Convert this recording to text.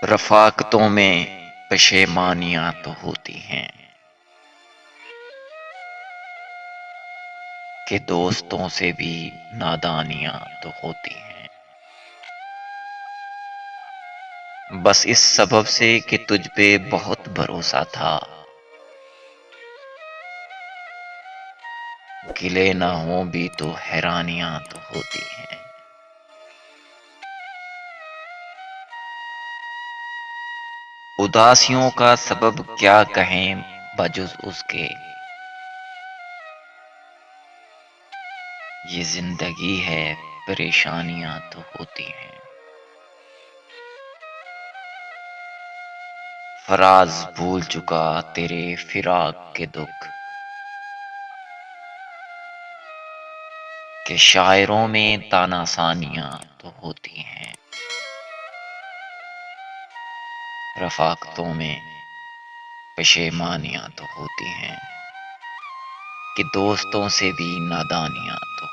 رفاقتوں میں پشیمانیاں تو ہوتی ہیں کہ دوستوں سے بھی نادانیاں تو ہوتی ہیں، بس اس سبب سے کہ تجھ پہ بہت بھروسہ تھا، گلے نہ ہوں بھی تو حیرانیاں تو ہوتی ہیں۔ اداسیوں کا سبب کیا کہیں بجز اس کے، یہ زندگی ہے پریشانیاں تو ہوتی ہیں۔ فراز بھول چکا تیرے فراق کے دکھ، کہ شاعروں میں تانا ثانیاں تو ہوتی ہیں، رفاقتوں میں پشیمانیاں تو ہوتی ہیں، کہ دوستوں سے بھی نادانیاں تو